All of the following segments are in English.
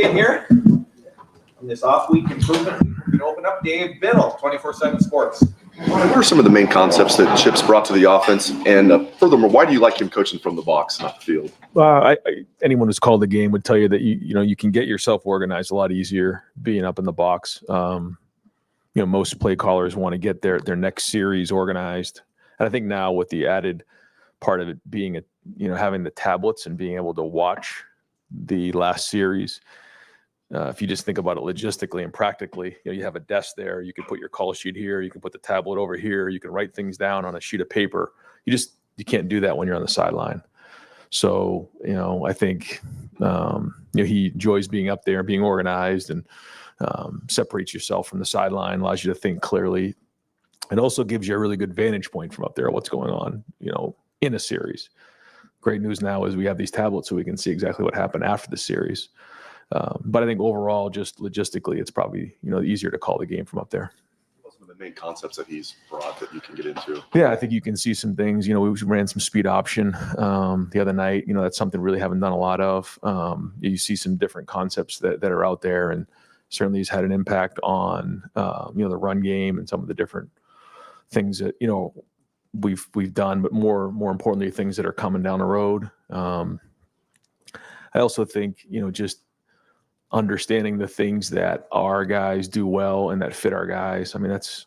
being here. On this off-week improvement week, we're going to open up Dave Biddle, 24/7 Sports. What are some of the main concepts that Chip's brought to the offense? And furthermore, why do you like him coaching from the box, not the field? Anyone who's called the game would tell you that you can get yourself organized a lot easier being up in the box. Most play callers want to get their next series organized, and I think now with the added part of it being having the tablets and being able to watch the last series. If you just think about it logistically and practically, you have a desk there. You can put your call sheet here. You can put the tablet over here. You can write things down on a sheet of paper. You can't do that when you're on the sideline. So, I think, he enjoys being up there, being organized, and separates yourself from the sideline, allows you to think clearly. It also gives you a really good vantage point from up there, what's going on, in a series. Great news now is we have these tablets so we can see exactly what happened after the series. But I think overall, just logistically, it's probably, easier to call the game from up there. What are some of the main concepts that he's brought that you can get into? Yeah, I think you can see some things. We ran some speed option the other night. That's something we really haven't done a lot of. You see some different concepts that are out there, and certainly has had an impact on, the run game and some of the different things that, we've done, but more importantly, things that are coming down the road. I also think, just understanding the things that our guys do well and that fit our guys. I mean, that's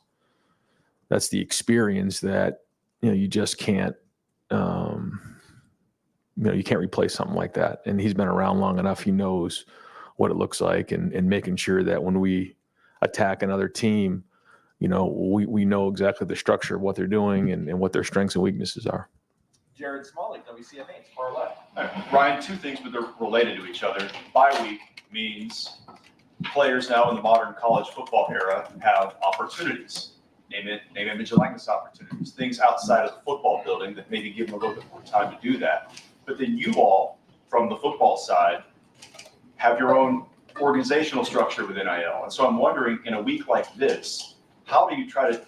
the experience that, you just can't, you can't replace something like that. And he's been around long enough. He knows what it looks like, and making sure that when we attack another team, we know exactly the structure of what they're doing and what their strengths and weaknesses are. Jared Smalley, WCMA, far left. Ryan, two things, but they're related to each other. Bye week means players now in the modern college football era have opportunities. Name, image, and likeness opportunities. Things outside of the football building that maybe give them a little bit more time to do that. But then you all, from the football side, have your own organizational structure with NIL. And so I'm wondering, in a week like this, how do you try to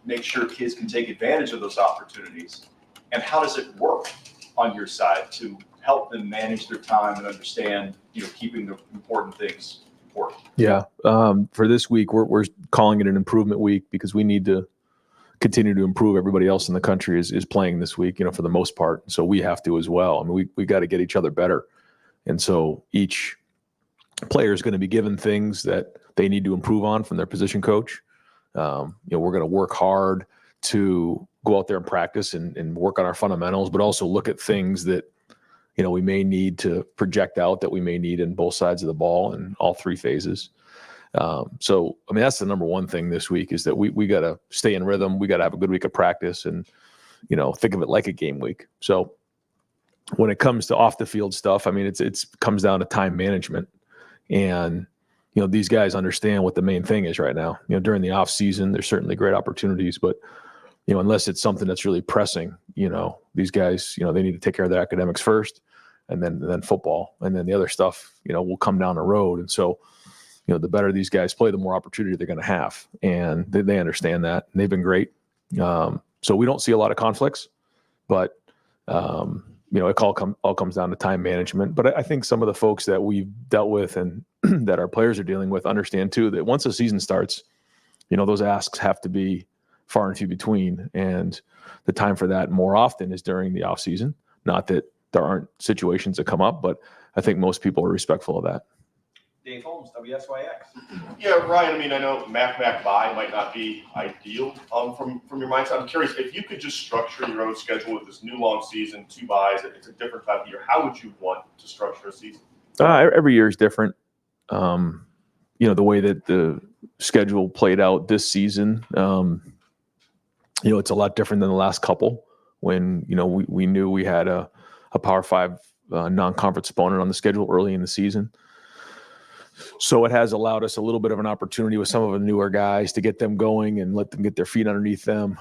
make sure kids can take advantage of those opportunities? And how does it work on your side to help them manage their time and understand, keeping the important things important? Yeah. For this week, we're calling it an improvement week because we need to continue to improve. Everybody else in the country is playing this week, for the most part. So we have to as well. I mean, we got to get each other better. And so each player is going to be given things that they need to improve on from their position coach. We're going to work hard to go out there and practice and work on our fundamentals, but also look at things that, we may need to project out, that we may need in both sides of the ball in all three phases. So, I mean, that's the number one thing this week is that we got to stay in rhythm. We got to have a good week of practice and, think of it like a game week. So when it comes to off the field stuff, I mean, it comes down to time management. And, these guys understand what the main thing is right now. During the off season, there's certainly great opportunities, but, unless it's something that's really pressing, these guys, they need to take care of their academics first and then football. And then the other stuff, will come down the road. And so, the better these guys play, the more opportunity they're going to have. And they understand that. And they've been great. So we don't see a lot of conflicts, but, it all comes down to time management. But I think some of the folks that we've dealt with and that our players are dealing with understand too that once the season starts, those asks have to be far and few between. And the time for that more often is during the off season. Not that there aren't situations that come up, but I think most people are respectful of that. Dave Holmes, WSYX. Yeah, Ryan, I mean, I know Mac bye might not be ideal from your mindset. I'm curious, if you could just structure your own schedule with this new long season, 2 byes, it's a different type of year, how would you want to structure a season? Every year is different. The way that the schedule played out this season, it's a lot different than the last couple when, we knew we had a Power 5 non-conference opponent on the schedule early in the season. So it has allowed us a little bit of an opportunity with some of the newer guys to get them going and let them get their feet underneath them.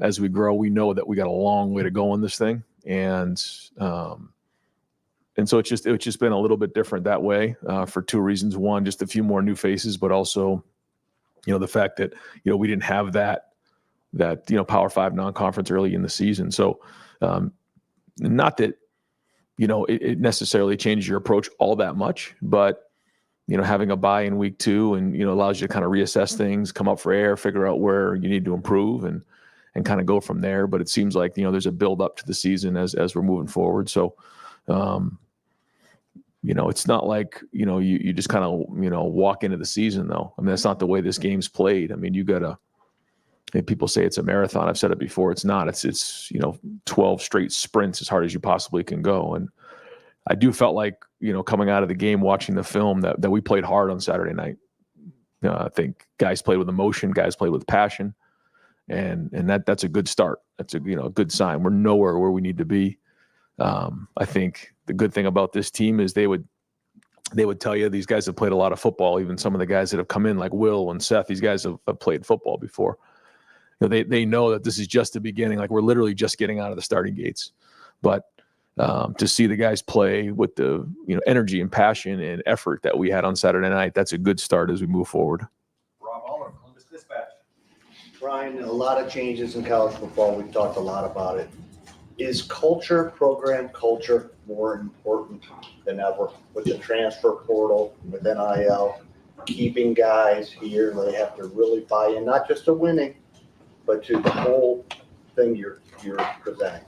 As we grow, we know that we got a long way to go on this thing. And so it's just been a little bit different that way for 2 reasons. One, just a few more new faces, but also, the fact that, we didn't have that Power 5 non-conference early in the season. So not that, it necessarily changes your approach all that much, but having a bye in week 2 and, allows you to kind of reassess things, come up for air, figure out where you need to improve and kind of go from there. But it seems like, there's a build up to the season as we're moving forward. So, it's not like, you just kind of, walk into the season though. I mean, that's not the way this game's played. I mean, you gotta, people say it's a marathon. I've said it before. It's not. It's 12 straight sprints as hard as you possibly can go. And I do felt like, coming out of the game, watching the film that we played hard on Saturday night. I think guys played with emotion, guys played with passion, and that's a good start. That's a good sign. We're nowhere where we need to be. I think the good thing about this team is they would tell you these guys have played a lot of football. Even some of the guys that have come in, like Will and Seth, these guys have played football before. They know that this is just the beginning. Like we're literally just getting out of the starting gates. But to see the guys play with the energy and passion and effort that we had on Saturday night, that's a good start as we move forward. Rob Aller, Columbus Dispatch. Brian, a lot of changes in college football. We've talked a lot about it. Is program culture more important than ever with the transfer portal, with NIL, keeping guys here? They have to really buy in, not just to winning, but to the whole thing you're presenting.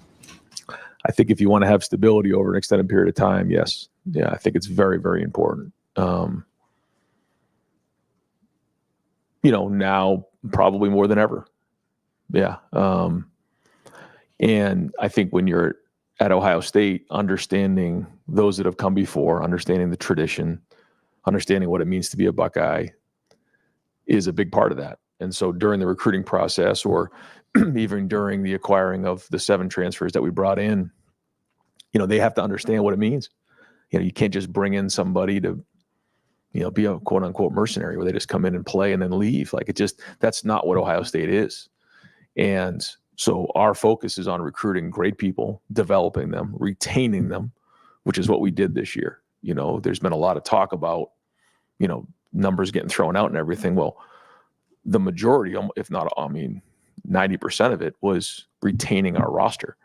I think if you want to have stability over an extended period of time, yes. Yeah, I think it's very, very important. Now probably more than ever. Yeah. And I think when you're at Ohio State, understanding those that have come before, understanding the tradition, understanding what it means to be a Buckeye is a big part of that. And so during the recruiting process or even during the acquiring of the 7 transfers that we brought in, they have to understand what it means. You can't just bring in somebody to, be a quote unquote mercenary where they just come in and play and then leave. Like that's not what Ohio State is. And so our focus is on recruiting great people, developing them, retaining them, which is what we did this year. There's been a lot of talk about, numbers getting thrown out and everything. Well, the majority, if not, 90% of it was retaining our roster.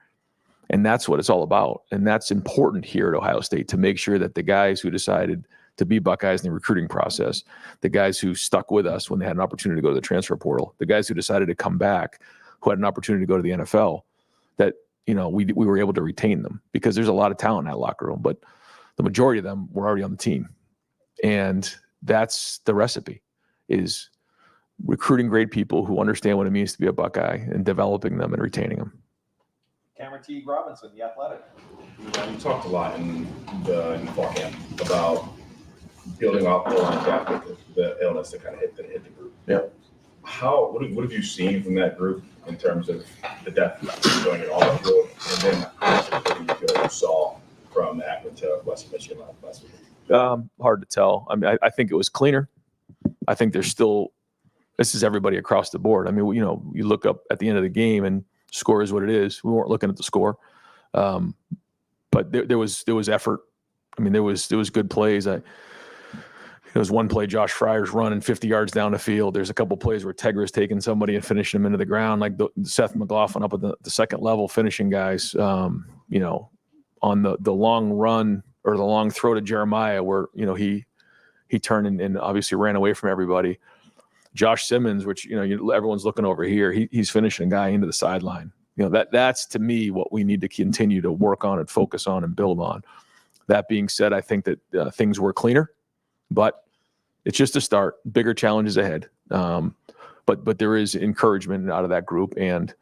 And that's what it's all about. And that's important here at Ohio State to make sure that the guys who decided to be Buckeyes in the recruiting process, the guys who stuck with us when they had an opportunity to go to the transfer portal, the guys who decided to come back, who had an opportunity to go to the NFL, that, we were able to retain them because there's a lot of talent in that locker room, but the majority of them were already on the team. And that's the recipe, is recruiting great people who understand what it means to be a Buckeye and developing them and retaining them. Cameron T. Robinson, The Athletic. You talked a lot in fall camp about building off the line cap with the illness that kind of hit the group. Yeah. What have you seen from that group in terms of the depth going it all the field, and then what do you feel like you saw from Akron to West Michigan last week? Hard to tell. I think it was cleaner. I think there's still, this is everybody across the board. You look up at the end of the game and score is what it is. We weren't looking at the score. But there was effort. There was good plays. There was one play, Josh Fryer's running 50 yards down the field. There's a couple plays where Tegra's taking somebody and finishing them into the ground, like Seth McLaughlin up at the second level, finishing guys, on the long run or the long throw to Jeremiah where, he turned and obviously ran away from everybody. Josh Simmons, which, everyone's looking over here, he's finishing a guy into the sideline. That's to me what we need to continue to work on and focus on and build on. That being said, I think that things were cleaner, but it's just a start. Bigger challenges ahead. But there is encouragement out of that group. And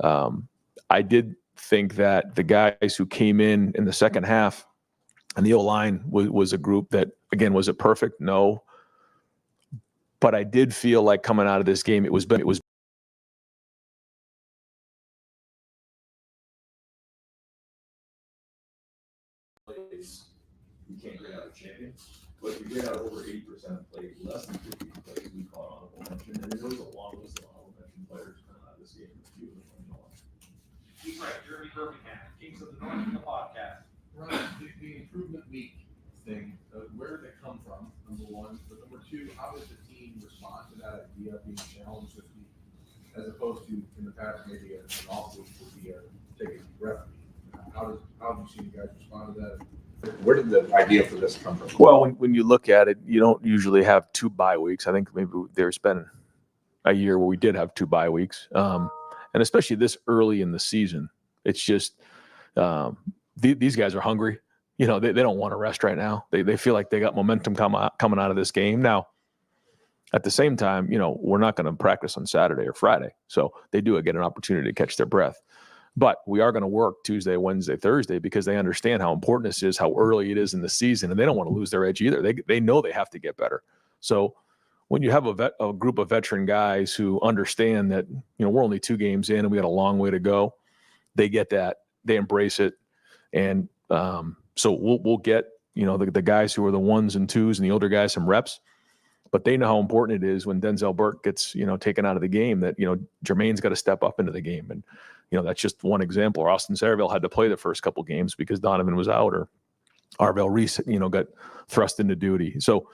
I did think that the guys who came in the second half and the O-line was a group that, again, was it perfect? No. But I did feel like coming out of this game, it was you can't grade out a champion, but if you grade out over 80% of plays, less than 50 plays, we call it honorable mention. And there was a long list of honorable mention players coming out of this game. A few of them were He's right, Jeremy Birmingham, Kings of the North in the podcast. Right, the improvement week thing, where did it come from, number one? But number two, how did the team respond to that idea of being challenged this week, as opposed to in the past maybe an off week would be take a deep breath? How have you seen you guys respond to that? Where did the idea for this come from? Well, when you look at it, you don't usually have 2 bye weeks. I think maybe there's been a year where we did have 2 bye weeks. And especially this early in the season, it's just these guys are hungry. They don't want to rest right now. They feel like they got momentum coming out of this game. Now, at the same time, we're not going to practice on Saturday or Friday. So they do get an opportunity to catch their breath. But we are going to work Tuesday, Wednesday, Thursday because they understand how important this is, how early it is in the season, and they don't want to lose their edge either. They know they have to get better. So when you have a group of veteran guys who understand that, we're only 2 games in and we got a long way to go, they get that, they embrace it. And so we'll get, the guys who are the 1s and 2s and the older guys some reps, but they know how important it is when Denzel Burke gets, taken out of the game that, Jermaine's got to step up into the game. And, that's just one example. Or Austin Saraville had to play the first couple games because Donovan was out, or Arvell Reese, got thrust into duty. So,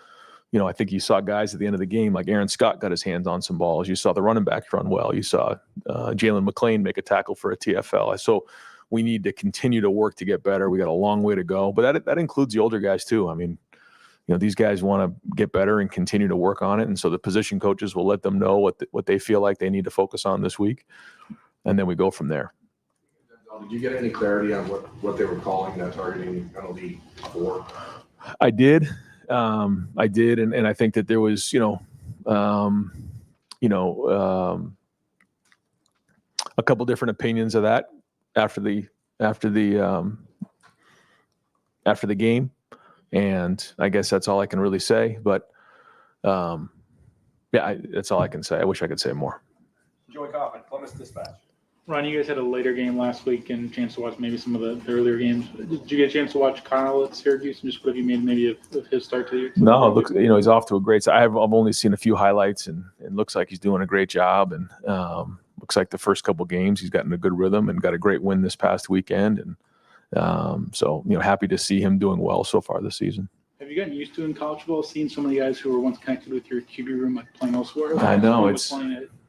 I think you saw guys at the end of the game, like Aaron Scott got his hands on some balls. You saw the running backs run well. You saw Jalen McClain make a tackle for a TFL. So we need to continue to work to get better. We got a long way to go, but that includes the older guys too. I mean, these guys want to get better and continue to work on it. And so the position coaches will let them know what they feel like they need to focus on this week. And then we go from there. Did you get any clarity on what they were calling that targeting penalty for? I did. And I think that there was, a couple different opinions of that after the game. And I guess that's all I can really say, but that's all I can say. I wish I could say more. Joey Kaufman, Columbus Dispatch. Ron, you guys had a later game last week and a chance to watch maybe some of the earlier games. Did you get a chance to watch Kyle at Syracuse and just what have you made maybe of his start to the year? No, look, he's off to a great start. I've only seen a few highlights and it looks like he's doing a great job. And looks like the first couple games he's gotten a good rhythm and got a great win this past weekend. And so happy to see him doing well so far this season. Have you gotten used to in college football seeing some of the guys who were once connected with your QB room like playing elsewhere? I know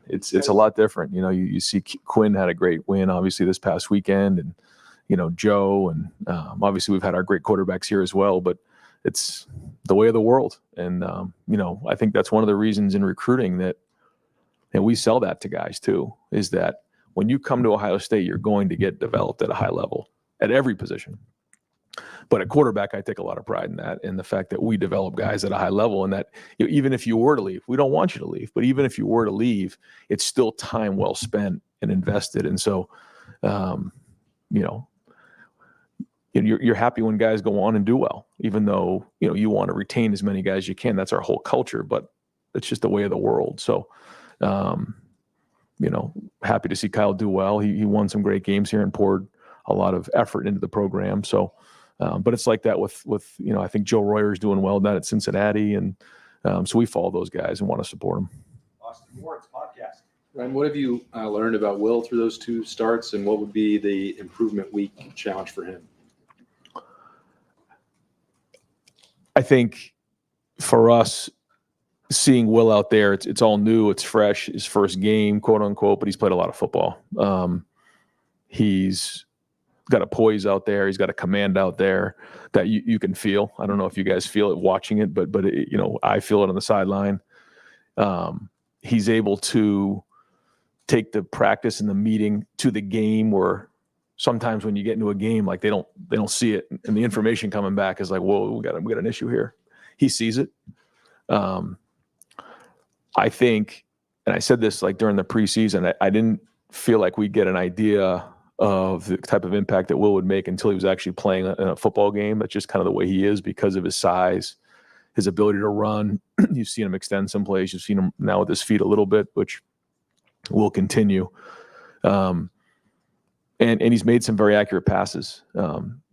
it's a lot different. You see Quinn had a great win obviously this past weekend, and Joe, and obviously we've had our great quarterbacks here as well, but it's the way of the world. And I think that's one of the reasons in recruiting that, and we sell that to guys too, is that when you come to Ohio State, you're going to get developed at a high level at every position. But at quarterback, I take a lot of pride in that, and the fact that we develop guys at a high level, and that even if you were to leave, we don't want you to leave, but even if you were to leave, it's still time well spent and invested. And so, you're happy when guys go on and do well, even though, you want to retain as many guys as you can. That's our whole culture, but it's just the way of the world. So, happy to see Kyle do well. He won some great games here and poured a lot of effort into the program. So, but it's like that with I think Joe Royer's doing well down at Cincinnati, and so we follow those guys and want to support them. Austin Ward's podcast. Ryan, what have you learned about Will through those 2 starts, and what would be the improvement week challenge for him? I think for us, seeing Will out there, it's all new, it's fresh, his first game, quote unquote, but he's played a lot of football. He's got a poise out there. He's got a command out there that you can feel. I don't know if you guys feel it watching it, but I feel it on the sideline. He's able to take the practice and the meeting to the game, where sometimes when you get into a game, like they don't see it, and the information coming back is like, whoa, we got an issue here. He sees it. I think, and I said this like during the preseason, I didn't feel like we'd get an idea of the type of impact that Will would make until he was actually playing in a football game. That's just kind of the way he is because of his size, his ability to run. You've seen him extend some plays. You've seen him now with his feet a little bit, which will continue. And he's made some very accurate passes.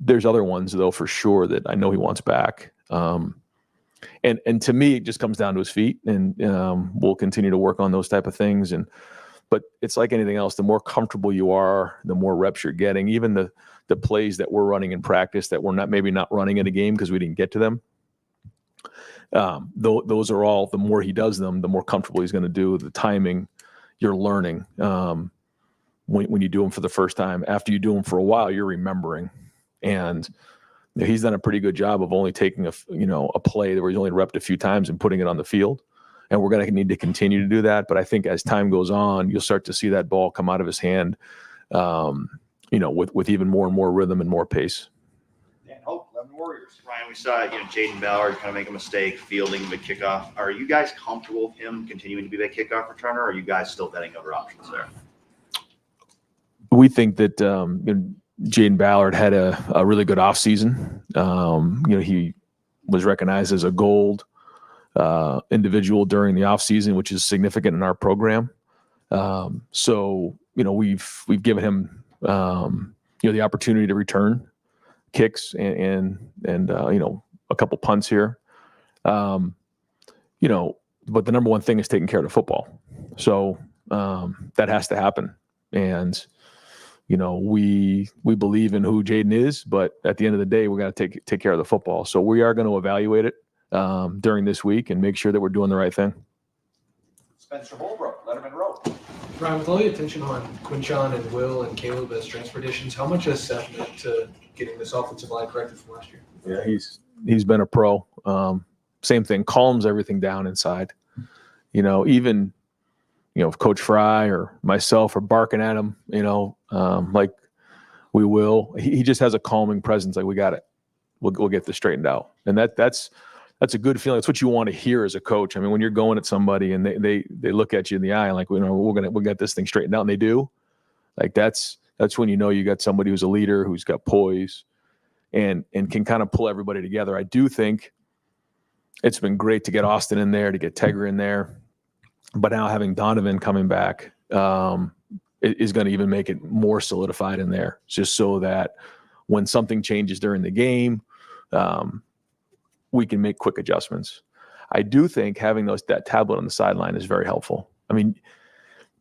There's other ones though, for sure, that I know he wants back. And to me, it just comes down to his feet, and we'll continue to work on those type of things. But it's like anything else. The more comfortable you are, the more reps you're getting. Even the plays that we're running in practice that we're maybe not running in a game because we didn't get to them. Those are all, the more he does them, the more comfortable he's going to do. The timing, you're learning. When you do them for the first time, after you do them for a while, you're remembering. And he's done a pretty good job of only taking a play where he's only repped a few times and putting it on the field. And we're going to need to continue to do that. But I think as time goes on, you'll start to see that ball come out of his hand, with even more and more rhythm and more pace. Dan Hope, 11 Warriors. Ryan, we saw Jaden Ballard kind of make a mistake fielding the kickoff. Are you guys comfortable with him continuing to be that kickoff returner, or are you guys still vetting other options there? We think that Jaden Ballard had a really good offseason. He was recognized as a gold individual during the offseason, which is significant in our program. So we've given him the opportunity to return kicks and a couple punts here. But the number one thing is taking care of the football. So that has to happen. And we believe in who Jaden is, but at the end of the day, we got to take care of the football. So we are going to evaluate it during this week and make sure that we're doing the right thing. Spencer Holbrook, Letterman Road. Ryan, with all the attention on Quinchon and Will and Caleb as transfer additions, how much has Seth meant to getting this offensive line corrected from last year? Yeah, he's been a pro. Same thing, calms everything down inside. Even if Coach Fry or myself are barking at him, like we will, he just has a calming presence. Like, we got it. We'll get this straightened out. And that's a good feeling. That's what you want to hear as a coach. I mean, when you're going at somebody and they look at you in the eye, like, we'll get this thing straightened out, and they do. Like, that's when you got somebody who's a leader, who's got poise and can kind of pull everybody together. I do think it's been great to get Austin in there, to get Tegra in there. But now having Donovan coming back is going to even make it more solidified in there, just so that when something changes during the game, we can make quick adjustments. I do think having that tablet on the sideline is very helpful. I mean,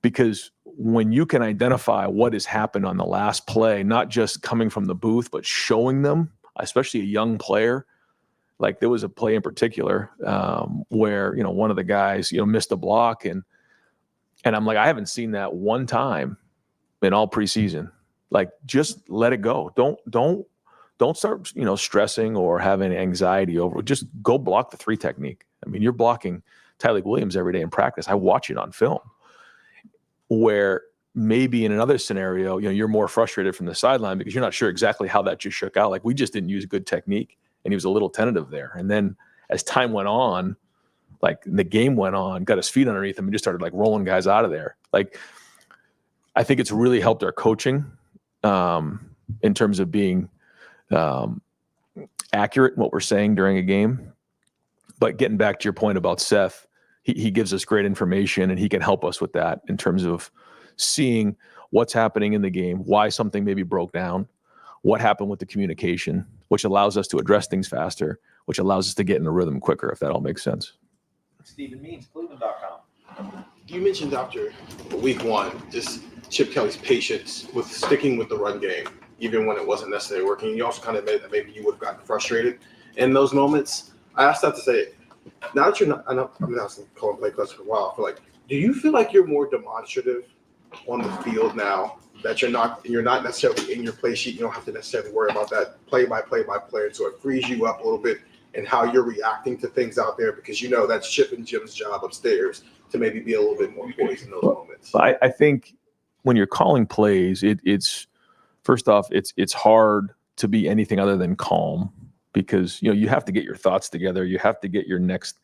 because when you can identify what has happened on the last play, not just coming from the booth, but showing them, especially a young player. Like, there was a play in particular where, one of the guys, missed a block, and I'm like, I haven't seen that one time in all preseason. Like, just let it go. Don't start, stressing or having anxiety over it. Just go block the 3 technique. I mean, you're blocking Tyleik Williams every day in practice. I watch it on film. Where maybe in another scenario, you're more frustrated from the sideline because you're not sure exactly how that just shook out. Like, we just didn't use good technique, and he was a little tentative there. And then as time went on, like the game went on, got his feet underneath him and just started like rolling guys out of there. Like, I think it's really helped our coaching in terms of being accurate in what we're saying during a game. But getting back to your point about Seth, he gives us great information, and he can help us with that in terms of seeing what's happening in the game, why something maybe broke down, what happened with the communication, which allows us to address things faster, which allows us to get in the rhythm quicker, if that all makes sense. Stephen Means, Cleveland.com. You mentioned after week 1, just Chip Kelly's patience with sticking with the run game, even when it wasn't necessarily working. You also kind of admitted that maybe you would have gotten frustrated in those moments. I asked that to say, now that you're not, I know I've been asking calling play calls for a while, do you feel like you're more demonstrative on the field now, that you're not necessarily in your play sheet? You don't have to necessarily worry about that play by player, so it frees you up a little bit and how you're reacting to things out there, because that's Chip and Jim's job upstairs to maybe be a little bit more poised in those moments. I think when you're calling plays, it's first off, it's hard to be anything other than calm, because you have to get your thoughts together. You have to get your next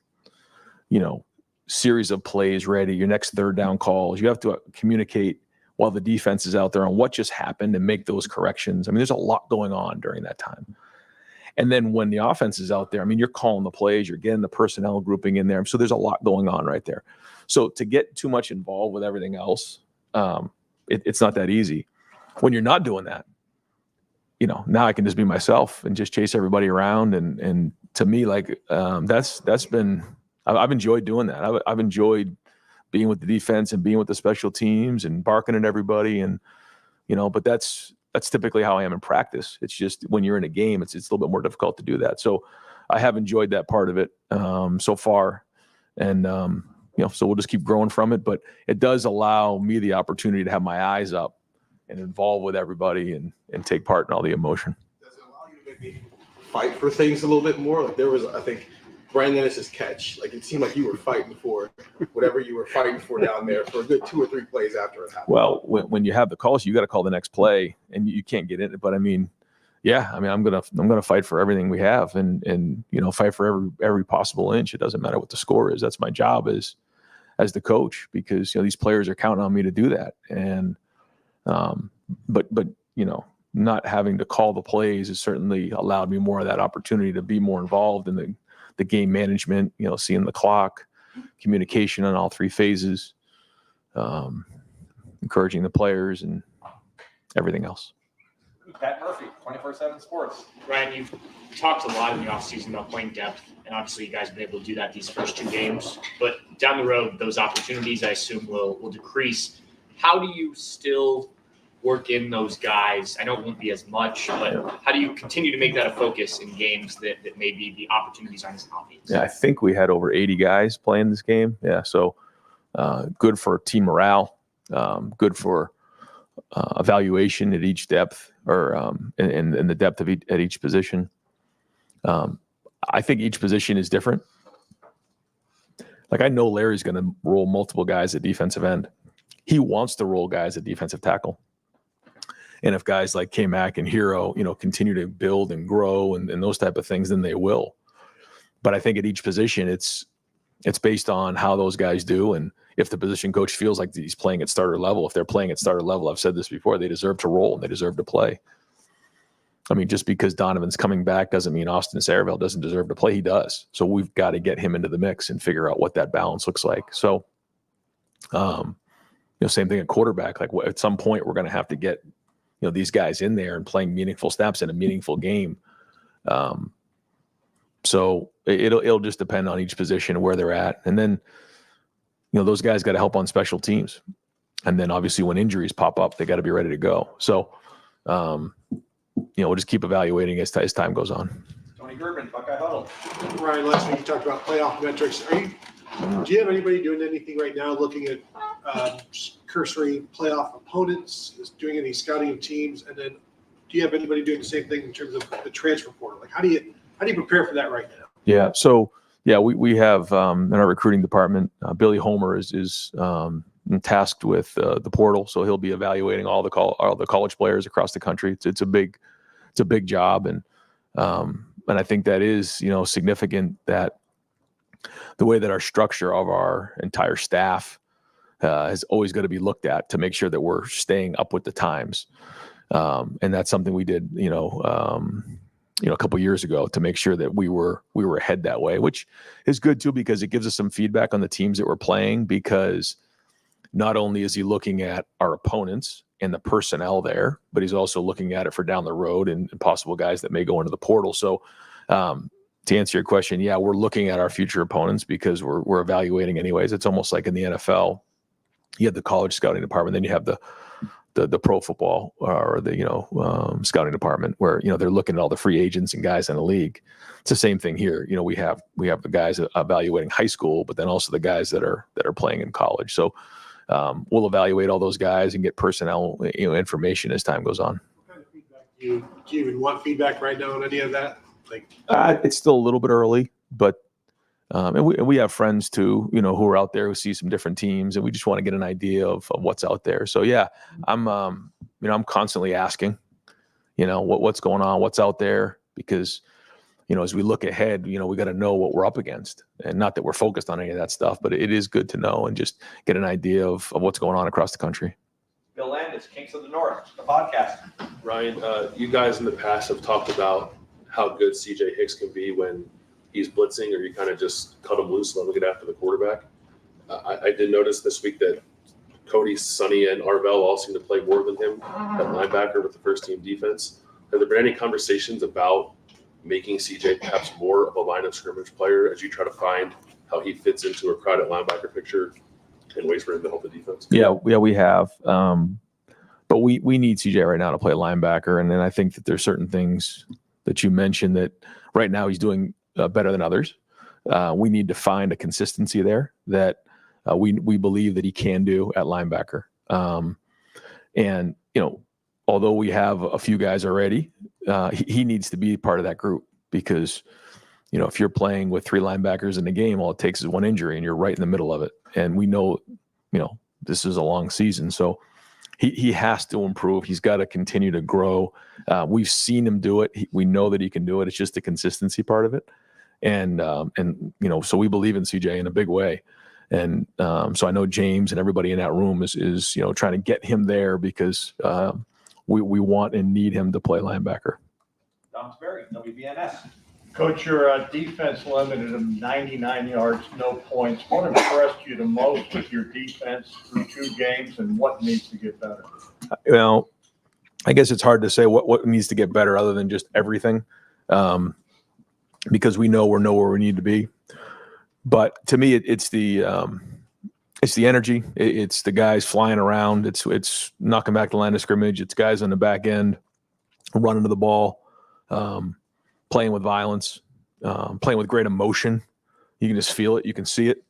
series of plays ready, your next third down calls. You have to communicate while the defense is out there on what just happened and make those corrections. I mean, there's a lot going on during that time. And then when the offense is out there, I mean, you're calling the plays, you're getting the personnel grouping in there. So there's a lot going on right there. So to get too much involved with everything else, it's not that easy. When you're not doing that, now I can just be myself and just chase everybody around. And to me, like, that's been, I've enjoyed doing that. I've enjoyed being with the defense and being with the special teams and barking at everybody. And, but that's typically how I am in practice. It's just when you're in a game, it's a little bit more difficult to do that. So I have enjoyed that part of it so far. And, so we'll just keep growing from it. But it does allow me the opportunity to have my eyes up and involve with everybody and take part in all the emotion. Does it allow you to maybe fight for things a little bit more. Like there was, I think, Brandon Ennis's catch. Like it seemed like you were fighting for whatever you were fighting for down there for a good 2 or 3 plays after it happened. Well, when you have the calls, you got to call the next play, and you can't get in it. But I mean, yeah, I mean, I'm gonna fight for everything we have, and fight for every possible inch. It doesn't matter what the score is. That's my job as the coach, because these players are counting on me to do that. And but not having to call the plays has certainly allowed me more of that opportunity to be more involved in the game management, seeing the clock, communication on all 3 phases, encouraging the players and everything else. Pat Murphy, 24/7 Sports. Ryan, you've talked a lot in the offseason about playing depth, and obviously you guys have been able to do that these first 2 games. But down the road, those opportunities, I assume, will decrease. How do you still work in those guys? I know it won't be as much, but how do you continue to make that a focus in games that maybe the opportunities aren't as obvious? Yeah, I think we had over 80 guys playing this game. Yeah, so good for team morale, good for evaluation at each depth, or in the depth of at each position. I think each position is different. Like I know Larry's going to roll multiple guys at defensive end. He wants to roll guys at defensive tackle. And if guys like K-Mac and Hero, continue to build and grow and those type of things, then they will. But I think at each position, it's based on how those guys do. And if the position coach feels like he's playing at starter level, if they're playing at starter level, I've said this before, they deserve to roll and they deserve to play. I mean, just because Donovan's coming back doesn't mean Austin Saraville doesn't deserve to play. He does. So we've got to get him into the mix and figure out what that balance looks like. So, same thing at quarterback. Like at some point, we're going to have to get these guys in there and playing meaningful snaps in a meaningful game. So it'll just depend on each position and where they're at. And then, those guys got to help on special teams. And then obviously when injuries pop up, they got to be ready to go. So, we'll just keep evaluating as time goes on. Tony Gerben, Buckeye Huddle. Ryan, last week you talked about playoff metrics. Do you have anybody doing anything right now looking at cursory playoff opponents, doing any scouting of teams? And then do you have anybody doing the same thing in terms of the transfer portal? Like how do you prepare for that right now? Yeah. So we have in our recruiting department, Billy Homer is tasked with the portal. So he'll be evaluating all the college players across the country. It's a big job. And I think that is, significant that the way that our structure of our entire staff is always going to be looked at to make sure that we're staying up with the times. And that's something we did, a couple of years ago to make sure that we were ahead that way, which is good too, because it gives us some feedback on the teams that we're playing, because not only is he looking at our opponents and the personnel there, but he's also looking at it for down the road and possible guys that may go into the portal. So, to answer your question, yeah, we're looking at our future opponents because we're evaluating anyways. It's almost like in the NFL, you have the college scouting department, then you have the pro football or the scouting department where they're looking at all the free agents and guys in the league. It's the same thing here. We have the guys evaluating high school, but then also the guys that are playing in college. So we'll evaluate all those guys and get personnel information as time goes on. What kind of feedback do you even want feedback right now on any of that? It's still a little bit early, but and we have friends too, who are out there who see some different teams, and we just want to get an idea of what's out there. So yeah, I'm constantly asking, what's going on, what's out there, because as we look ahead, we got to know what we're up against, and not that we're focused on any of that stuff, but it is good to know and just get an idea of what's going on across the country. Bill Landis, Kings of the North, the podcast. Ryan, you guys in the past have talked about how good CJ Hicks can be when he's blitzing, or you kind of just cut him loose and let him get after the quarterback. I did notice this week that Cody, Sonny, and Arvell all seem to play more than him at linebacker with the first team defense. Have there been any conversations about making CJ perhaps more of a line of scrimmage player as you try to find how he fits into a crowded linebacker picture and ways for him to help the defense? Yeah, we have. But we need CJ right now to play linebacker. And then I think that there's certain things that you mentioned that right now he's doing better than others. We need to find a consistency there that we believe that he can do at linebacker. And although we have a few guys already, he needs to be part of that group. because, if you're playing with 3 linebackers in the game, all it takes is one injury and you're right in the middle of it. And we know, this is a long season. So he has to improve. He's got to continue to grow. We've seen him do it. We know that he can do it. It's just the consistency part of it. And so we believe in CJ in a big way. And so I know James and everybody in that room is trying to get him there because we want and need him to play linebacker. Tom Sperry, WBNS. Coach, your defense limited them 99 yards, no points. What impressed you the most with your defense through 2 games, and what needs to get better? I guess it's hard to say what needs to get better other than just everything, because we know we're nowhere we need to be. But to me, it's the energy. It's the guys flying around. It's knocking back the line of scrimmage. It's guys on the back end running to the ball. Playing with violence, playing with great emotion. You can just feel it. You can see it.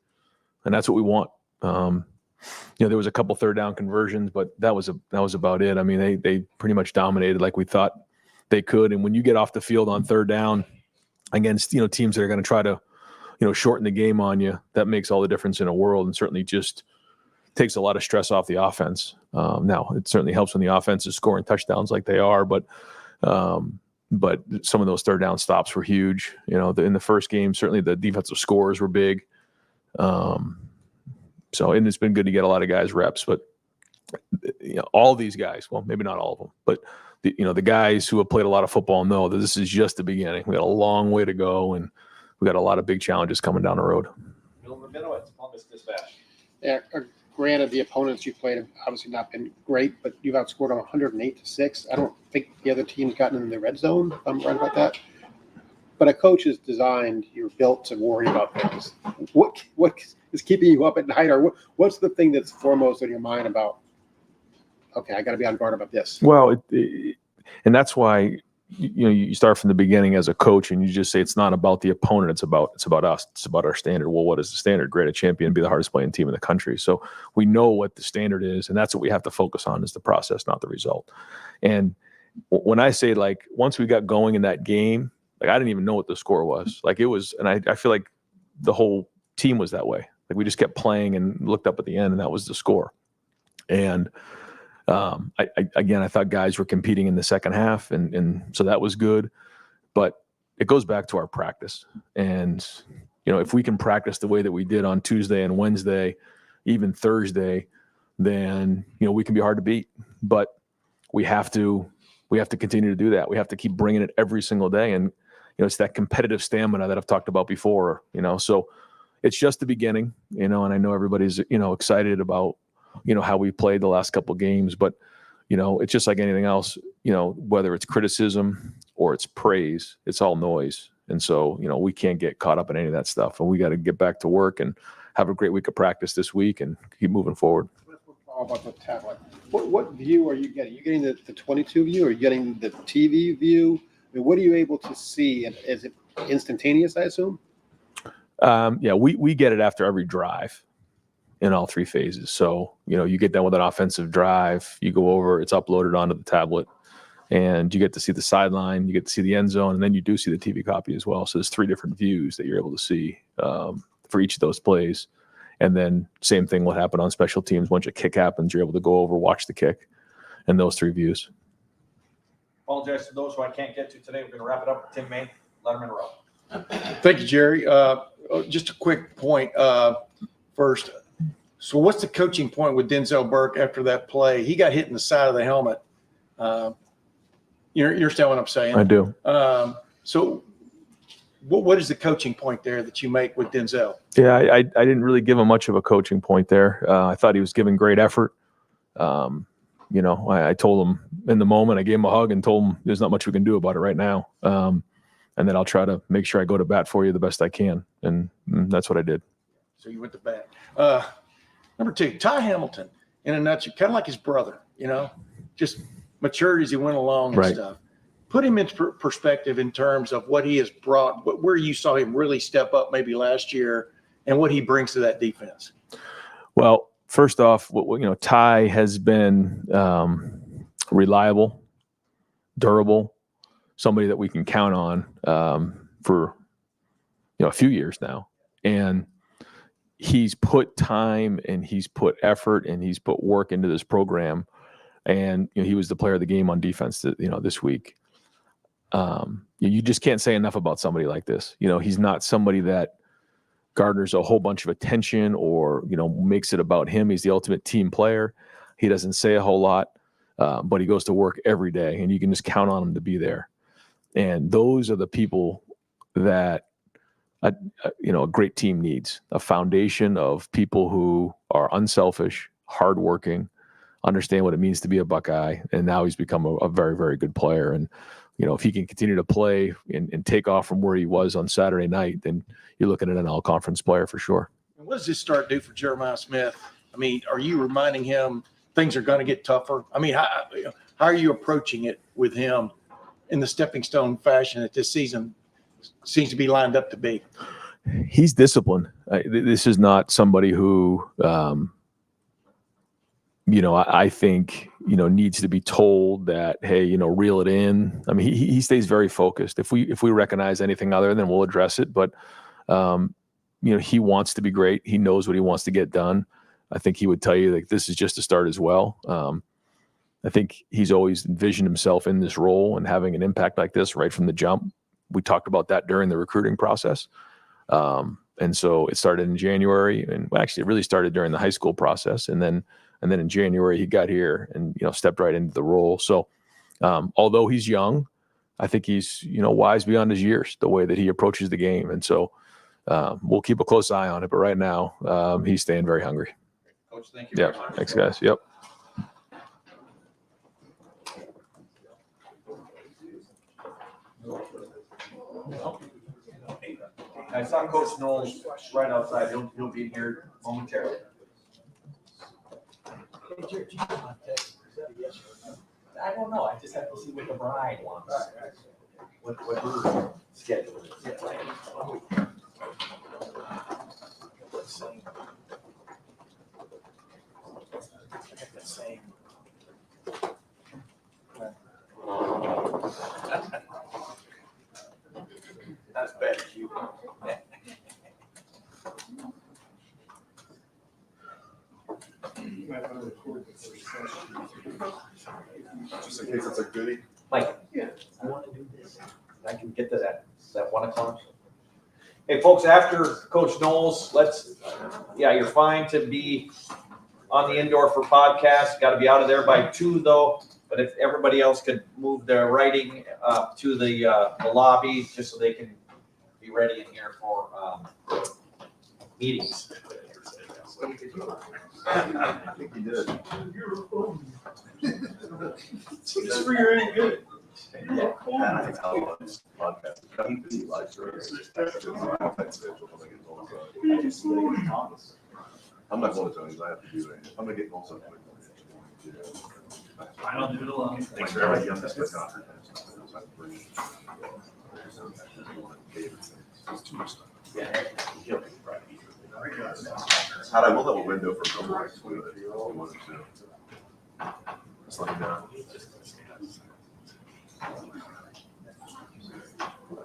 And that's what we want. There was a couple 3rd down conversions, but that was about it. I mean, they pretty much dominated like we thought they could. And when you get off the field on 3rd down against, teams that are going to try to, shorten the game on you, that makes all the difference in the world, and certainly just takes a lot of stress off the offense. Now, it certainly helps when the offense is scoring touchdowns like they are, but some of those 3rd down stops were huge. In the first game, certainly the defensive scores were big. And it's been good to get a lot of guys reps, but all these guys, well, maybe not all of them, but the guys who have played a lot of football know that this is just the beginning. We got a long way to go, and we got a lot of big challenges coming down the road. Bill Rabinowitz, Columbus Dispatch. Yeah, granted, the opponents you played have obviously not been great, but you've outscored them 108-6. I don't think the other team's gotten in the red zone, if I'm right about that. But a coach is designed, you're built to worry about things. What is keeping you up at night, or what's the thing that's foremost in your mind about, okay, I got to be on guard about this? Well, and that's why you start from the beginning as a coach, and you just say it's not about the opponent, it's about us, it's about our standard. Well, what is the standard? Grade a champion, be the hardest playing team in the country. So we know what the standard is, and that's what we have to focus on, is the process, not the result. And when I say, like, once we got going in that game, like, I didn't even know what the score was. Like, it was, and I feel like the whole team was that way. Like, we just kept playing and looked up at the end, and that was the score. And I thought guys were competing in the second half, and so that was good. But it goes back to our practice. And, if we can practice the way that we did on Tuesday and Wednesday, even Thursday, then, we can be hard to beat. But we have to continue to do that. We have to keep bringing it every single day. And, it's that competitive stamina that I've talked about before, so it's just the beginning, and I know everybody's, excited about, how we played the last couple of games, but, it's just like anything else, whether it's criticism or it's praise, it's all noise. And so, we can't get caught up in any of that stuff, and we got to get back to work and have a great week of practice this week and keep moving forward. How about the tablet? What view are you getting? Are you getting the 22 view, or are you getting the TV view? I mean, what are you able to see? And is it instantaneous, I assume? Yeah, we get it after every drive in all 3 phases. So, you get done with an offensive drive, you go over, it's uploaded onto the tablet, and you get to see the sideline, you get to see the end zone, and then you do see the TV copy as well. So there's 3 different views that you're able to see for each of those plays. And then same thing will happen on special teams. Once a kick happens, you're able to go over, watch the kick, and those 3 views. Apologize to those who I can't get to today. We're going to wrap it up with Tim May, Letterman Row. Thank you, Jerry. Just a quick point first. So what's the coaching point with Denzel Burke after that play? He got hit in the side of the helmet. You understand what I'm saying? I do. So what is the coaching point there that you make with Denzel? Yeah, I didn't really give him much of a coaching point there. I thought he was giving great effort. I told him in the moment, I gave him a hug and told him there's not much we can do about it right now. And then I'll try to make sure I go to bat for you the best I can. And that's what I did. So you went to bat. Number 2, Ty Hamilton, in a nutshell, kind of like his brother, just matured as he went along and Right. stuff. Put him into perspective in terms of what he has brought, where you saw him really step up maybe last year, and what he brings to that defense. Well, first off, Ty has been reliable, durable, somebody that we can count on for a few years now. And he's put time and he's put effort and he's put work into this program. And he was the player of the game on defense this week. You just can't say enough about somebody like this. He's not somebody that garners a whole bunch of attention or makes it about him. He's the ultimate team player. He doesn't say a whole lot, but he goes to work every day, and you can just count on him to be there. And those are the people that a great team needs: a foundation of people who are unselfish, hardworking, understand what it means to be a Buckeye. And now he's become a very, very good player. And if he can continue to play and take off from where he was on Saturday night, then you're looking at an all-conference player for sure. What does this start do for Jeremiah Smith? I mean, are you reminding him things are going to get tougher? I mean, how are you approaching it with him in the stepping stone fashion that this season seems to be lined up to be? He's disciplined. This is not somebody who, I think, needs to be told that, hey, reel it in. I mean, he stays very focused. If we recognize anything other, then we'll address it. But, he wants to be great. He knows what he wants to get done. I think he would tell you that this is just a start as well. I think he's always envisioned himself in this role and having an impact like this right from the jump. We talked about that during the recruiting process. And so it started in January, and actually it really started during the high school process. And then in January he got here and, stepped right into the role. So although he's young, I think he's, wise beyond his years, the way that he approaches the game. And so we'll keep a close eye on it. But right now he's staying very hungry. Coach, thank you. Yeah. Thanks, guys. Yep. I saw Coach Knowles right outside. He'll be here momentarily. I don't know. I just have to see what the bride wants. What her schedule is. That's bad as you. Just in case it's a goodie. Mike, I want to do this. I can get to that 1 o'clock. Hey, folks, after Coach Knowles, you're fine to be on the indoor for podcast. Got to be out of there by 2, though. But if everybody else could move their writing to the lobby, just so they can be ready in here for meetings. I think he did. Just for your own good. Yeah, I think how this podcast. I'm busy live streaming. I'm not going to Tony's. I have to do it. I'm gonna get Knowles up. I don't do it alone. Thanks for everybody. That's my concert. Had I will have a window for a couple of weeks. Just let me know.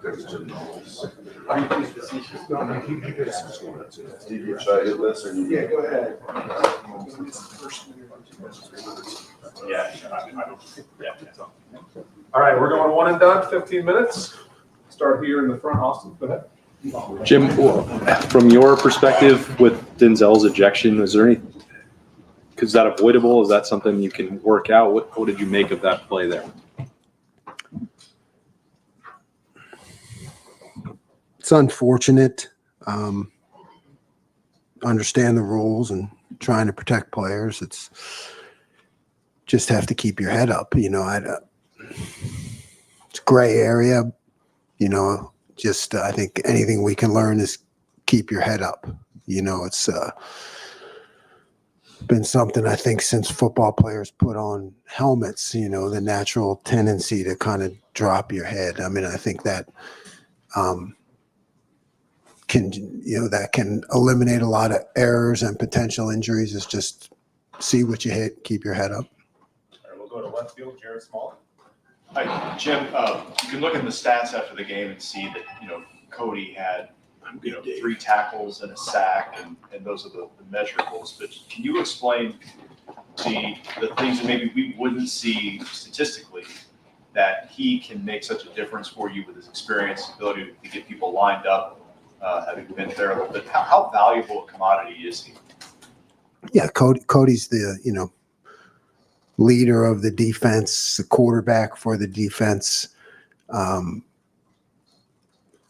There's Jim Knowles. Are you being facetious? Steve, should I hit this or you? Yeah, go ahead. All right, we're going 1 and done, 15 minutes. Start here in the front, Austin, go ahead. Jim, from your perspective with Denzel's ejection, is there any, is that avoidable? Is that something you can work out? What did you make of that play there? It's unfortunate. Understand the rules and trying to protect players. It's just have to keep your head up. It's a gray area. I think anything we can learn is keep your head up. It's been something I think since football players put on helmets, the natural tendency to kind of drop your head. I mean, I think that can eliminate a lot of errors and potential injuries. Is just see what you hit, keep your head up. All right, we'll go to left field, Jared Small. Hi, Jim, you can look at the stats after the game and see that, Cody had, 3 tackles and a sack, and those are the measurables. But can you explain the things that maybe we wouldn't see statistically that he can make such a difference for you with his experience, ability to get people lined up, having been there a little bit? How valuable a commodity is he? Yeah, Cody's the leader of the defense, the quarterback for the defense,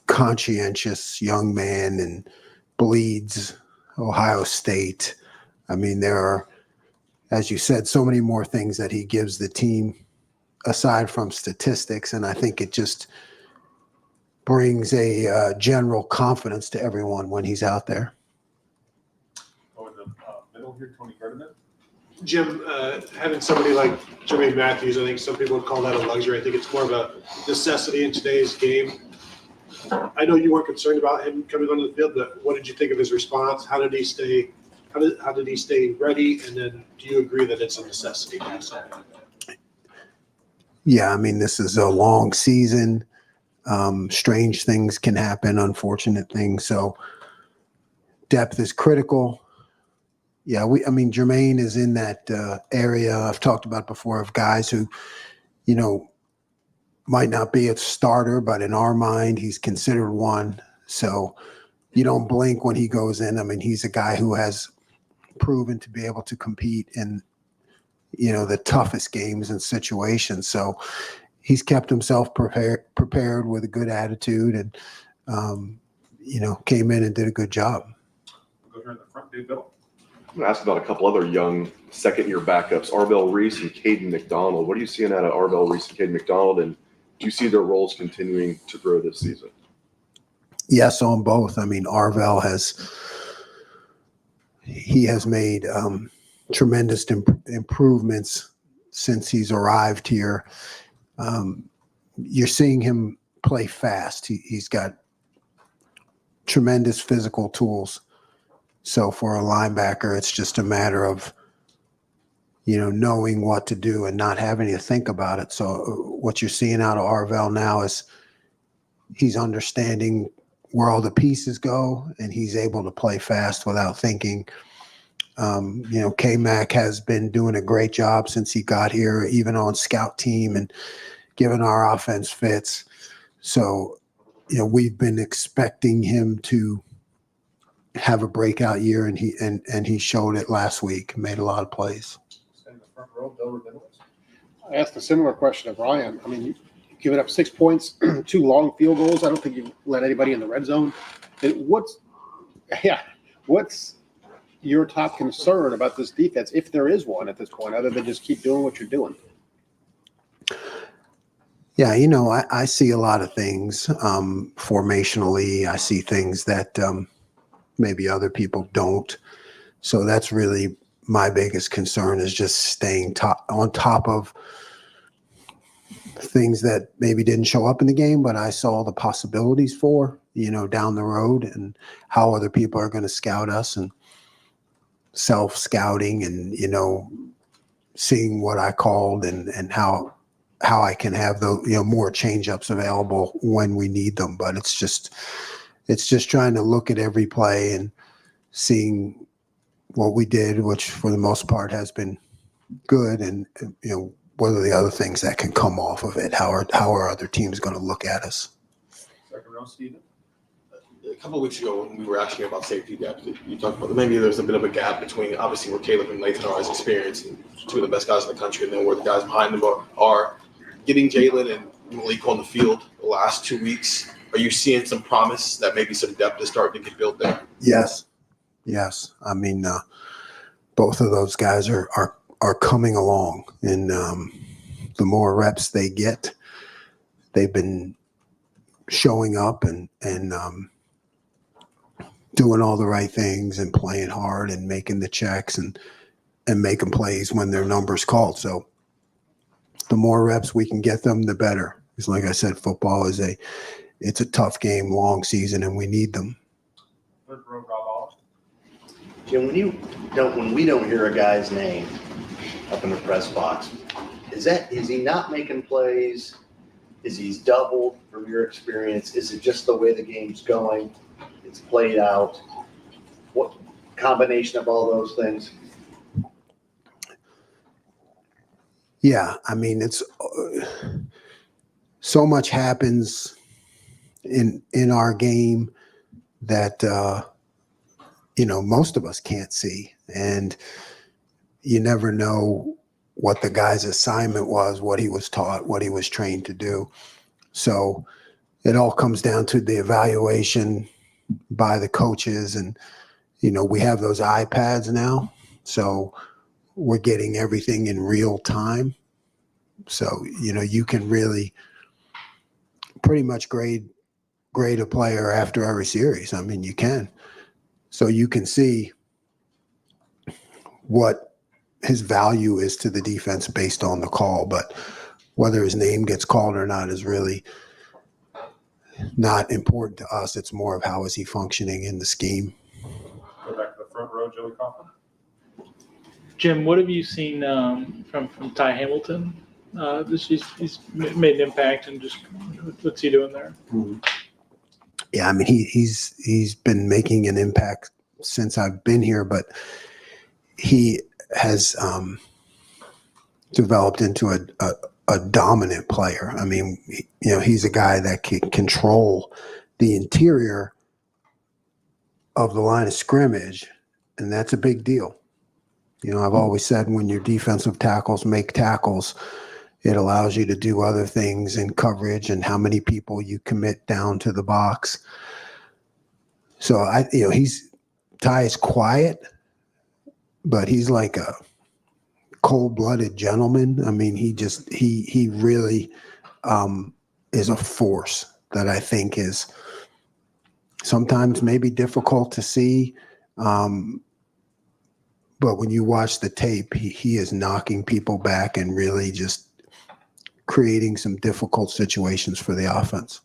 conscientious young man, and bleeds Ohio State. I mean, there are, as you said, so many more things that he gives the team aside from statistics, and I think it just brings a general confidence to everyone when he's out there. Over the middle here, Tony Ferdinand. Jim, having somebody like Jermaine Matthews, I think some people would call that a luxury. I think it's more of a necessity in today's game. I know you weren't concerned about him coming onto the field, but what did you think of his response? How did he stay? How did he stay ready? And then, do you agree that it's a necessity to have something? Yeah, I mean, this is a long season. Strange things can happen, unfortunate things. So depth is critical. Yeah, Jermaine is in that area I've talked about before of guys who, might not be a starter, but in our mind, he's considered one. So you don't blink when he goes in. I mean, he's a guy who has proven to be able to compete in, the toughest games and situations. So he's kept himself prepared with a good attitude and, came in and did a good job. Go here in the front, Dave Bill. I'm going to ask about a couple other young second-year backups, Arvell Reese and Caden McDonald. What are you seeing out of Arvell Reese and Caden McDonald, and do you see their roles continuing to grow this season? Yes, on both. I mean, Arvell has made tremendous improvements since he's arrived here. You're seeing him play fast. He's got tremendous physical tools. So for a linebacker, it's just a matter of, knowing what to do and not having to think about it. So what you're seeing out of Arvell now is he's understanding where all the pieces go, and he's able to play fast without thinking. K-Mac has been doing a great job since he got here, even on scout team and giving our offense fits. So, we've been expecting him to have a breakout year, and he showed it last week, made a lot of plays. In the front row, Bill Rabinowitz. I asked a similar question of Ryan. I mean, you've given up 6 points, 2 long field goals. I don't think you've let anybody in the red zone. What's your top concern about this defense, if there is one at this point, other than just keep doing what you're doing? Yeah, I see a lot of things formationally. I see things that maybe other people don't. So that's really my biggest concern, is just staying on top of things that maybe didn't show up in the game, but I saw the possibilities for, down the road, and how other people are going to scout us, and self-scouting, and, seeing what I called and how I can have the, more change-ups available when we need them. But it's just trying to look at every play and seeing what we did, which for the most part has been good, and what are the other things that can come off of it? How are other teams going to look at us? Second row, Steven. A couple of weeks ago, when we were asking about safety depth, you talked about maybe there's a bit of a gap between obviously where Caleb and Lathan are as experienced, and 2 of the best guys in the country, and then where the guys behind them are. Getting Jalen and Malik on the field the last 2 weeks, are you seeing some promise that maybe some depth is starting to get built there? Yes. I mean, both of those guys are coming along, and the more reps they get, they've been showing up and doing all the right things and playing hard and making the checks and making plays when their number's called. So the more reps we can get them, the better. Because like I said, football is it's a tough game, long season, and we need them. Third row, Rob Oliver. Jim, when we don't hear a guy's name up in the press box, Is he not making plays? Is he doubled from your experience? Is it just the way the game's going? It's played out? What combination of all those things? Yeah, I mean, it's so much happens in our game that most of us can't see, and you never know what the guy's assignment was, what he was taught, what he was trained to do. So it all comes down to the evaluation by the coaches, and we have those iPads now, so we're getting everything in real time. So you can really pretty much grade a player after every series. I mean, you can. So you can see what his value is to the defense based on the call, but whether his name gets called or not is really not important to us. It's more of how is he functioning in the scheme. Go back to the front row, Joey Kaufman. Jim, what have you seen from Ty Hamilton? He's made an impact, and just what's he doing there? Yeah, I mean, he's been making an impact since I've been here, but he has developed into a dominant player. I mean, he's a guy that can control the interior of the line of scrimmage, and that's a big deal. I've always said when your defensive tackles make tackles, it allows you to do other things in coverage and how many people you commit down to the box. So Ty is quiet, but he's like a cold-blooded gentleman. I mean, he really is a force that I think is sometimes maybe difficult to see. But when you watch the tape, he is knocking people back and really just creating some difficult situations for the offense.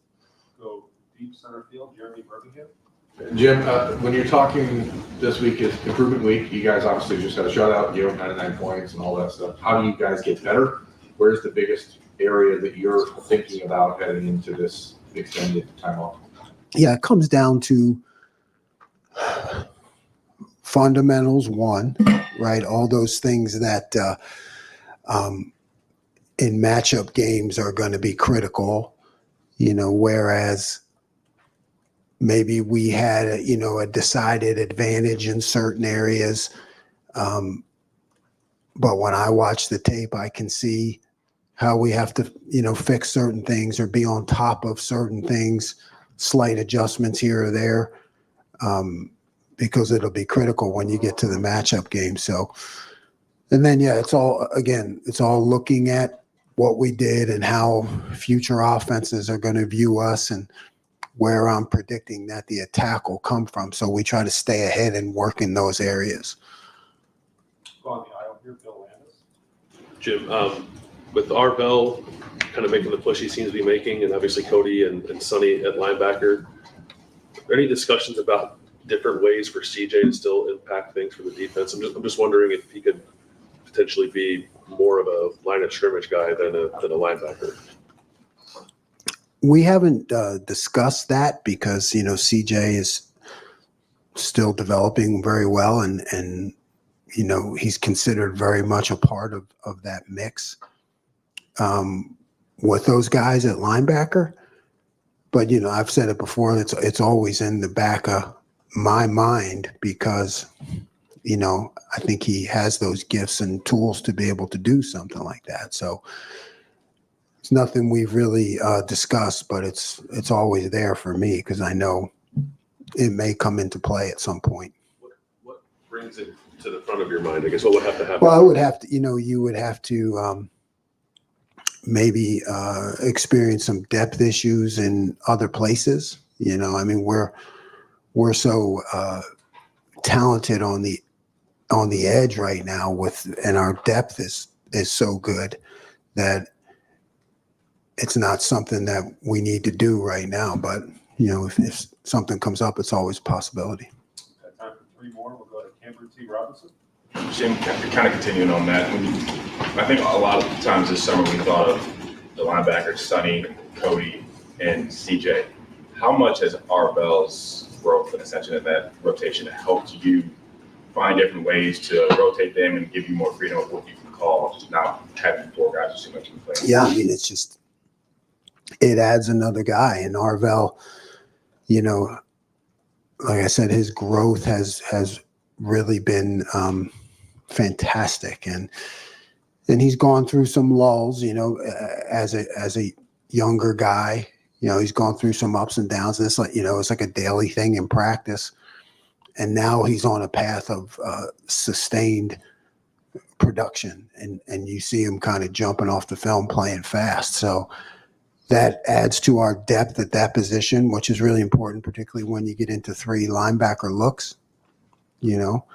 Go deep center field, Jeremy Birmingham. Jim, when you're talking this week is improvement week, you guys obviously just had a shutout, 99 points and all that stuff. How do you guys get better? Where's the biggest area that you're thinking about heading into this extended time off? Yeah, it comes down to fundamentals, one, right? All those things that in matchup games are going to be critical, whereas maybe we had a decided advantage in certain areas. But when I watch the tape, I can see how we have to, fix certain things or be on top of certain things, slight adjustments here or there. Because it'll be critical when you get to the matchup game. So, and then, it's all looking at what we did and how future offenses are going to view us and where I'm predicting that the attack will come from. So we try to stay ahead and work in those areas. Go on the aisle here, Bill Landis. Jim, with Arvell kind of making the push he seems to be making, and obviously Cody and Sonny at linebacker, are there any discussions about different ways for CJ to still impact things for the defense? I'm just wondering if he could potentially be more of a line of scrimmage guy than a linebacker. We haven't discussed that because CJ is still developing very well, and he's considered very much a part of that mix with those guys at linebacker. But I've said it before. It's always in the back of my mind because I think he has those gifts and tools to be able to do something like that. So it's nothing we've really discussed, but it's always there for me because I know it may come into play at some point. What brings it to the front of your mind? I guess what would have to happen? Well, I would have to, you would have to maybe experience some depth issues in other places. I mean, we're so talented on the edge right now and our depth is so good that it's not something that we need to do right now. But if something comes up, it's always a possibility. Got time for three more. We'll go to Cameron T. Robinson. Jim, kind of continuing on that, I think a lot of times this summer we thought of the linebackers, Sonny, Cody, and CJ. How much has Arvell's growth and ascension in that rotation helped you find different ways to rotate them and give you more freedom of what you can call now having 4 guys who seem like you can play? Yeah, I mean, it adds another guy. And Arvell, you know, like I said, his growth has really been fantastic. And he's gone through some lulls, you know, as a younger guy. You know, he's gone through some ups and downs. And it's like, you know, it's like a daily thing in practice. And now he's on a path of sustained production. And you see him kind of jumping off the film, playing fast. So that adds to our depth at that position, which is really important, particularly when you get into 3 linebacker looks. You know,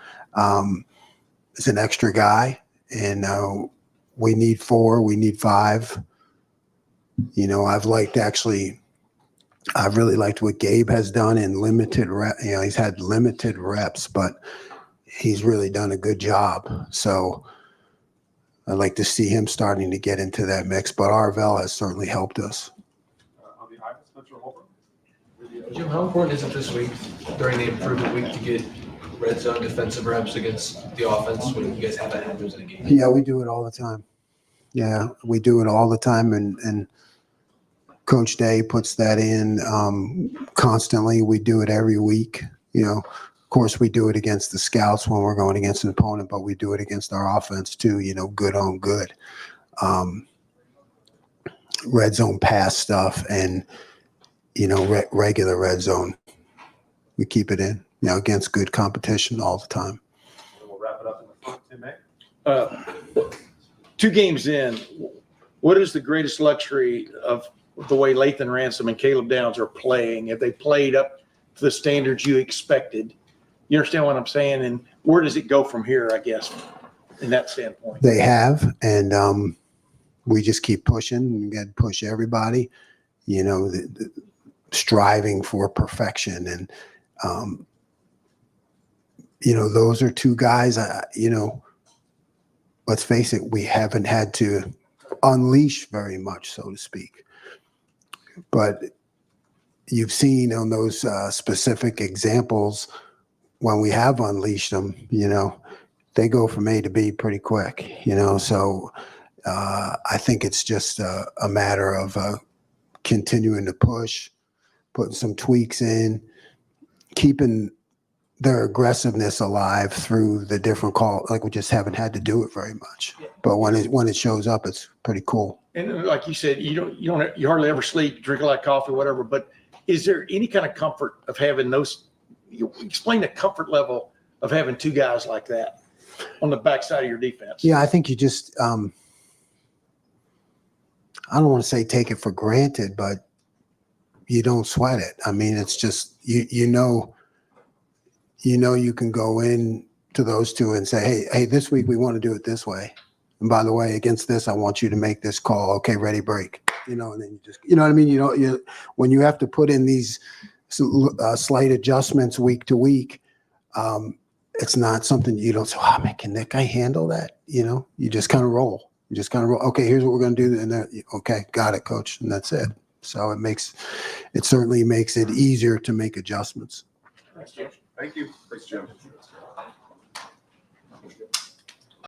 it's an extra guy. And we need 4, we need 5. You know, I've really liked what Gabe has done in limited reps. You know, he's had limited reps, but he's really done a good job. So I'd like to see him starting to get into that mix, but Arvell has certainly helped us. Jim, how important is it this week during the improvement week to get red zone defensive reps against the offense when you guys haven't had those in a game? Yeah, we do it all the time. Yeah, we do it all the time, and Coach Day puts that in constantly. We do it every week. You know, of course, we do it against the scouts when we're going against an opponent, but we do it against our offense too. You know, good on good, red zone pass stuff, and you know, regular red zone. We keep it in. You know, against good competition all the time. We'll wrap it up in the front, Tim May. 2 games in, what is the greatest luxury of the way Lathan Ransom and Caleb Downs are playing? Have they played up to the standards you expected? You understand what I'm saying? And where does it go from here, I guess, in that standpoint? They have, and we just keep pushing. We got to push everybody, you know, the striving for perfection. And, you know, those are 2 guys, you know, let's face it, we haven't had to unleash very much, so to speak. But you've seen on those specific examples, when we have unleashed them, you know, they go from A to B pretty quick, you know. So I think it's just a matter of continuing to push, putting some tweaks in, keeping their aggressiveness alive through the different call. Like, we just haven't had to do it very much, but when it shows up, it's pretty cool. And like you said, you hardly ever sleep, drink a lot of coffee, whatever. But is there any kind of comfort of having those? You explain the comfort level of having 2 guys like that on the backside of your defense. Yeah, I think you just, I don't want to say take it for granted, but you don't sweat it. I mean, it's just, you know, you can go in to those 2 and say, hey, this week we want to do it this way. And by the way, against this, I want you to make this call. Okay, ready, break. You know, and then you just, you know what I mean? You know, when you have to put in these slight adjustments week to week, it's not something you don't say, oh, man, can that guy handle that? You know, you just kind of roll. Okay, here's what we're going to do. And then, okay, got it, coach. And that's it. So it certainly makes it easier to make adjustments. Thank you. Thanks, Jim.